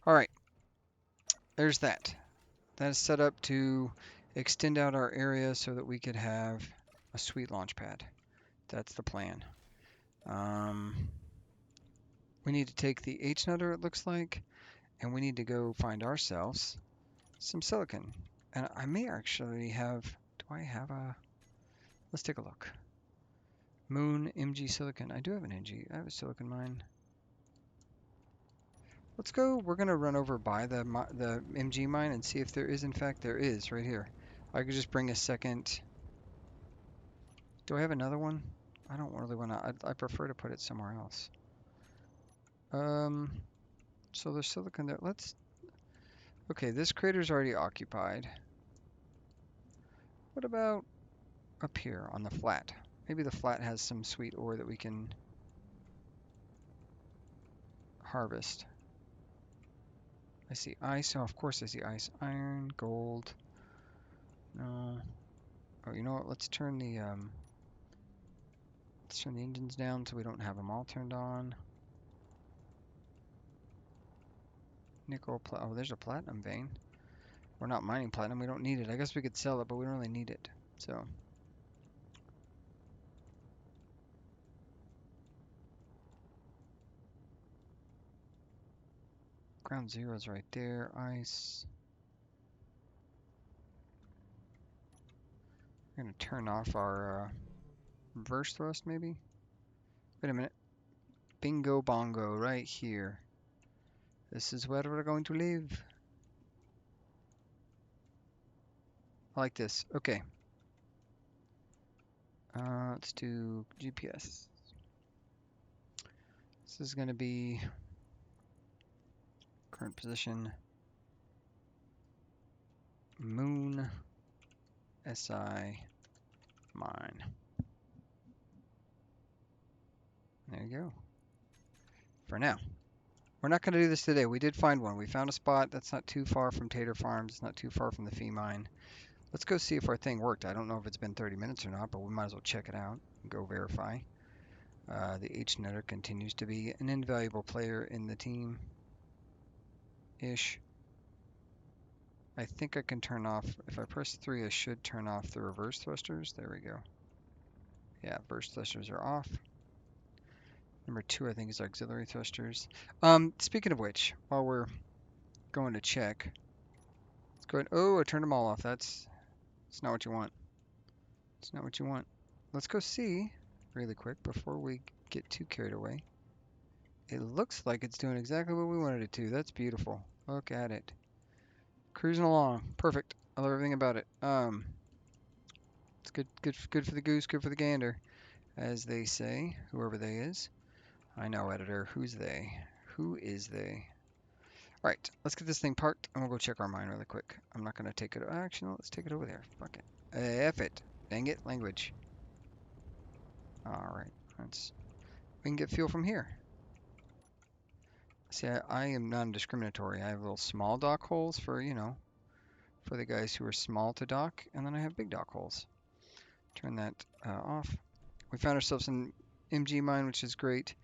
All right. There's that. That is set up to extend out our area so that we could have a sweet launch pad. That's the plan. We need to take the H-nutter, it looks like, and we need to go find ourselves some silicon. And I may actually have, do I have a, let's take a look. Moon MG silicon. I do have an MG. I have a silicon mine. Let's go. We're going to run over by the MG mine and see if there is, in fact, there is right here. I could just bring a second. Do I have another one? I don't really want to. I prefer to put it somewhere else. So there's silicon there. Okay, this crater's already occupied. What about up here on the flat? Maybe the flat has some sweet ore that we can harvest. I see ice. Oh, of course I see ice. Iron, gold. No. Oh, you know what? Let's turn the engines down so we don't have them all turned on. Nickel, oh, there's a platinum vein. We're not mining platinum. We don't need it. I guess we could sell it, but we don't really need it. So, ground zero's right there. Ice. We're gonna turn off our reverse thrust, maybe. Wait a minute. Bingo bongo, right here. This is where we're going to live. I like this. Okay. Let's do GPS. This is going to be current position, moon, SI, mine. There you go. For now. We're not going to do this today. We did find one. We found a spot that's not too far from Tater Farms. It's not too far from the fee mine. Let's go see if our thing worked. I don't know if it's been 30 minutes or not, but we might as well check it out and go verify. The H-Netter continues to be an invaluable player in the team-ish. I think I can turn off, if I press 3, I should turn off the reverse thrusters. There we go. Yeah, reverse thrusters are off. Number 2, I think, is auxiliary thrusters. Speaking of which, while we're going to check, let's go ahead. Oh, I turned them all off. That's not what you want. It's not what you want. Let's go see really quick before we get too carried away. It looks like it's doing exactly what we wanted it to. That's beautiful. Look at it. Cruising along. Perfect. I love everything about it. It's good for the goose, good for the gander, as they say, whoever they is. I know, editor. Who's they? Who is they? All right, let's get this thing parked, and we'll go check our mine really quick. I'm not gonna take it. Actually, no, let's take it over there. Fuck it. F it. Dang it, language. All right, we can get fuel from here. See, I am non-discriminatory. I have little small dock holes for, for the guys who are small to dock, and then I have big dock holes. Turn that off. We found ourselves an MG mine, which is great.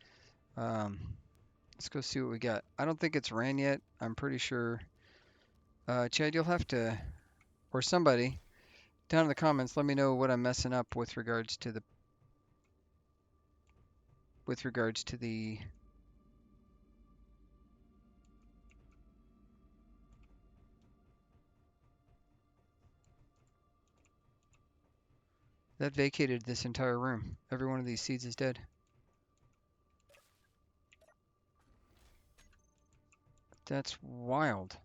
Let's go see what we got. I don't think it's ran yet. I'm pretty sure. Chad, you'll have to, or somebody, down in the comments, let me know what I'm messing up with regards to the that vacated this entire room. Every one of these seeds is dead. That's wild.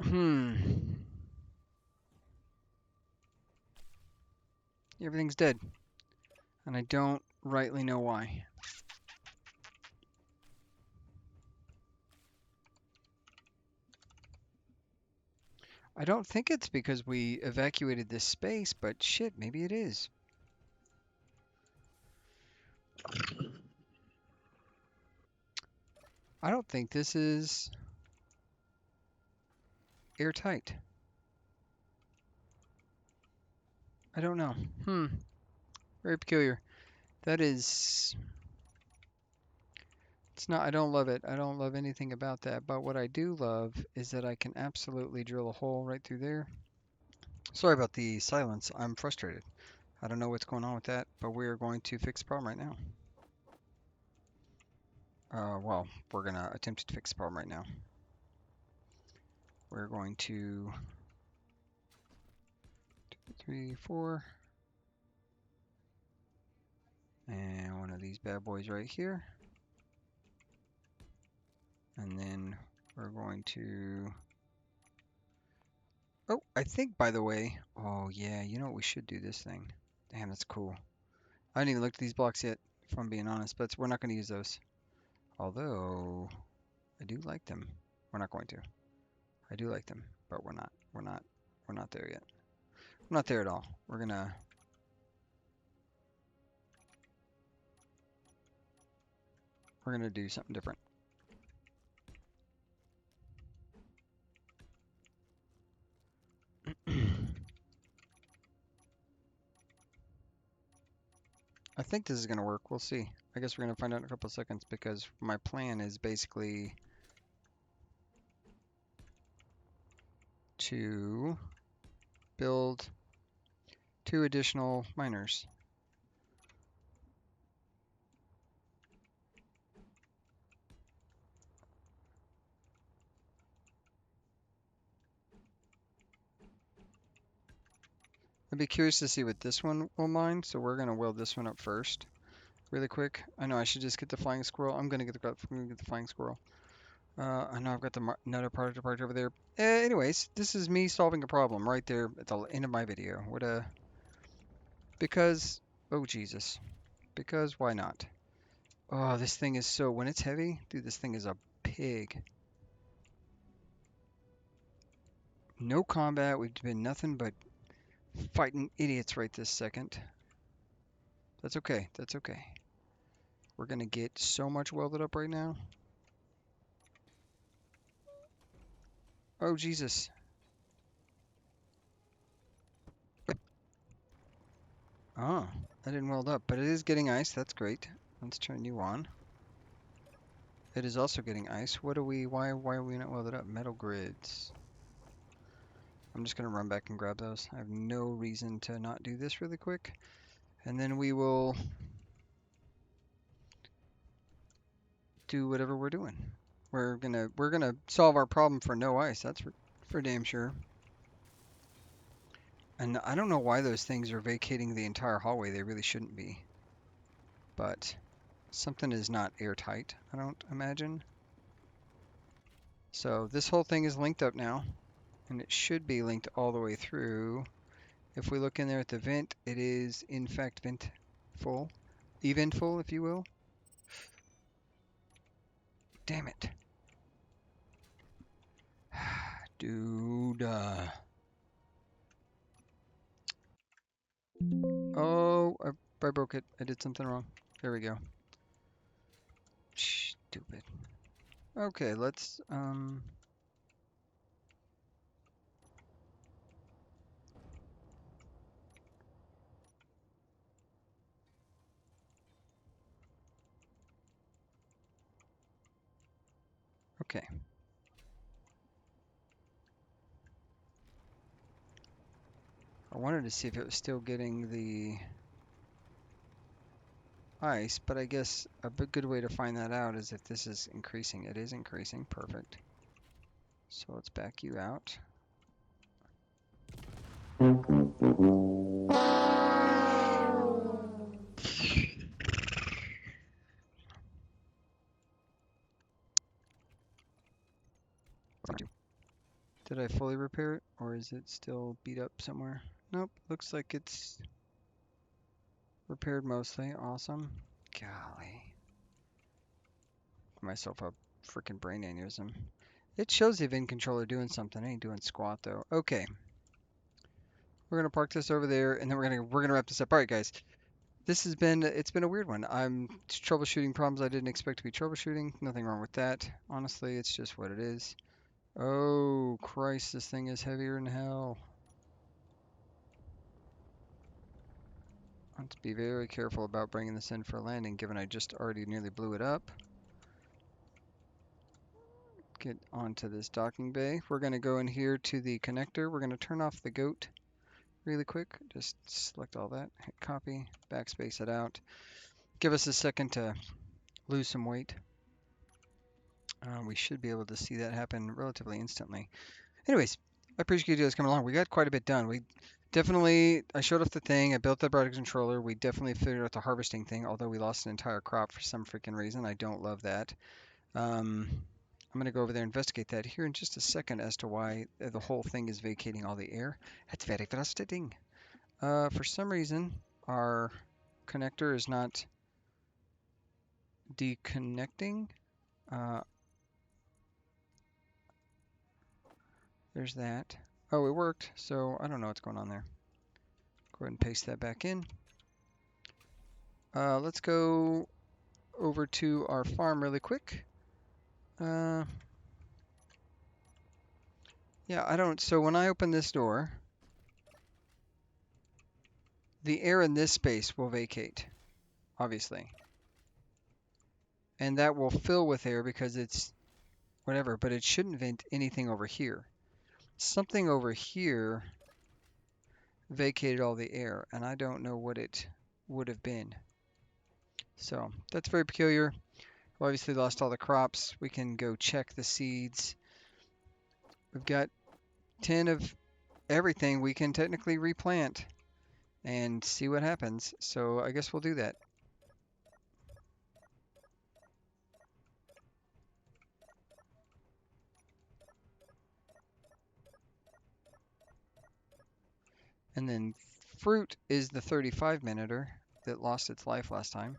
Hmm. Everything's dead, and I don't rightly know why. I don't think it's because we evacuated this space, but shit, maybe it is. I don't think this is airtight. I don't know. Very peculiar. That is... It's not, I don't love it. I don't love anything about that. But what I do love is that I can absolutely drill a hole right through there. Sorry about the silence. I'm frustrated. I don't know what's going on with that, but we're going to fix the problem right now. Well, we're going to attempt to fix the problem right now. We're going to 2, 3, 4, and one of these bad boys right here. And then we're going to Oh, I think, by the way, oh yeah, you know what, we should do this thing. Damn, that's cool. I haven't even looked at these blocks yet, if I'm being honest, but we're not going to use those. Although, I do like them. We're not going to. I do like them, but we're not there yet. We're not there at all. We're gonna do something different. I think this is gonna work. We'll see. I guess we're gonna find out in a couple of seconds because my plan is basically to build 2 additional miners. I'd be curious to see what this one will mine, so we're gonna weld this one up first, really quick. I know I should just get the flying squirrel. I'm gonna get the flying squirrel. I know I've got the another part over there. Anyways, this is me solving a problem right there at the end of my video. What a because oh Jesus, because why not? Oh, this thing is so when it's heavy, dude. This thing is a pig. No combat. We've been nothing but fighting idiots right this second. That's okay. That's okay. We're gonna get so much welded up right now. Oh Jesus. Oh, I didn't weld up, but it is getting ice. That's great. Let's turn you on. It is also getting ice. What are we? Why are we not welded up? Metal grids. I'm just gonna run back and grab those. I have no reason to not do this really quick, and then we will do whatever we're doing. We're gonna solve our problem for no ice. That's for damn sure. And I don't know why those things are vacating the entire hallway. They really shouldn't be. But something is not airtight, I don't imagine. So this whole thing is linked up now, and it should be linked all the way through. If we look in there at the vent, it is in fact vent full, eventful, if you will. Damn it. Dude. Oh, I broke it. I did something wrong. There we go. Stupid. Okay, let's, okay. I wanted to see if it was still getting the ice, but I guess a good way to find that out is if this is increasing. It is increasing. Perfect. So let's back you out. Did I fully repair it, or is it still beat up somewhere? Nope, looks like it's repaired mostly. Awesome. Golly. Give myself a freaking brain aneurysm. It shows the event controller doing something. It ain't doing squat though. Okay. We're gonna park this over there, and then we're gonna wrap this up. All right, guys. It's been a weird one. I'm troubleshooting problems I didn't expect to be troubleshooting. Nothing wrong with that. Honestly, it's just what it is. Oh, Christ, this thing is heavier than hell. Let's be very careful about bringing this in for landing, given I just already nearly blew it up. Get onto this docking bay. We're going to go in here to the connector. We're going to turn off the goat really quick. Just select all that, hit copy, backspace it out. Give us a second to lose some weight. We should be able to see that happen relatively instantly. Anyways, I appreciate you guys coming along. We got quite a bit done. I showed off the thing. I built the product controller. We definitely figured out the harvesting thing, although we lost an entire crop for some freaking reason. I don't love that. Um, I'm going to go over there and investigate that here in just a second as to why the whole thing is vacating all the air. That's very frustrating. For some reason, our connector is not deconnecting. Uh, there's that. Oh, it worked, so I don't know what's going on there. Go ahead and paste that back in. Let's go over to our farm really quick. Yeah, I don't, so when I open this door, the air in this space will vacate, obviously. And that will fill with air because it's whatever, but it shouldn't vent anything over here. Something over here vacated all the air, and I don't know what it would have been. So that's very peculiar. We obviously lost all the crops. We can go check the seeds. We've got 10 of everything we can technically replant and see what happens. So I guess we'll do that. And then fruit is the 35 minuter that lost its life last time.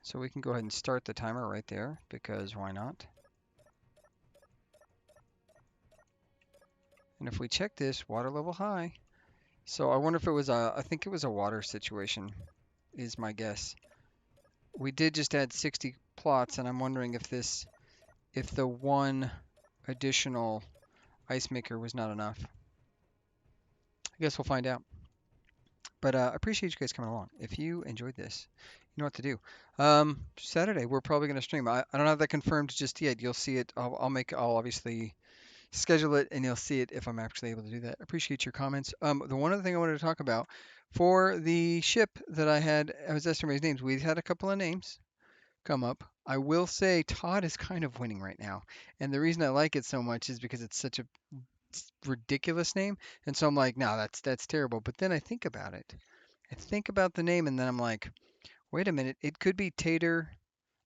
So we can go ahead and start the timer right there because why not? And if we check this, water level high. So I wonder if it was I think it was a water situation is my guess. We did just add 60 plots and I'm wondering if the one additional ice maker was not enough. I guess we'll find out. But I appreciate you guys coming along. If you enjoyed this, you know what to do. Saturday, we're probably going to stream. I don't have that confirmed just yet. You'll see it. I'll obviously schedule it and you'll see it if I'm actually able to do that. Appreciate your comments. The one other thing I wanted to talk about for the ship that I was estimating names. We've had a couple of names come up. I will say Todd is kind of winning right now. And the reason I like it so much is because it's such a ridiculous name. And so I'm like, no, that's terrible. But then I think about it. I think about the name and then I'm like, wait a minute, it could be Tater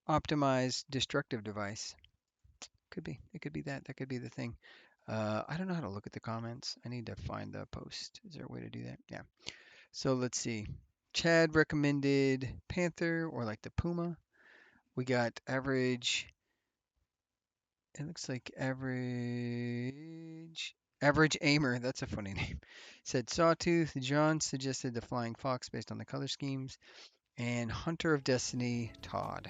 optimized destructive device. Could be. It could be that. That could be the thing. I don't know how to look at the comments. I need to find the post. Is there a way to do that? Yeah. So let's see. Chad recommended Panther or like the Puma. We got average. It looks like average aimer. That's a funny name. Said Sawtooth. John suggested the Flying Fox based on the color schemes. And Hunter of Destiny, Todd.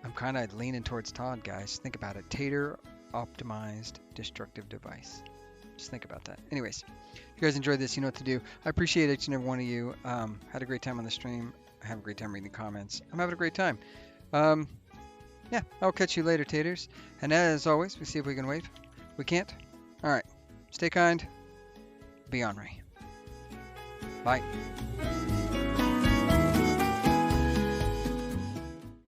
I'm kind of leaning towards Todd, guys. Think about it. Tater optimized destructive device. Just think about that. Anyways, if you guys enjoyed this, you know what to do. I appreciate each and every one of you. Had a great time on the stream. I have a great time reading the comments. I'm having a great time. Yeah, I'll catch you later, taters. And as always, we see if we can wave. We can't? All right. Stay kind. Be on Ray. Bye.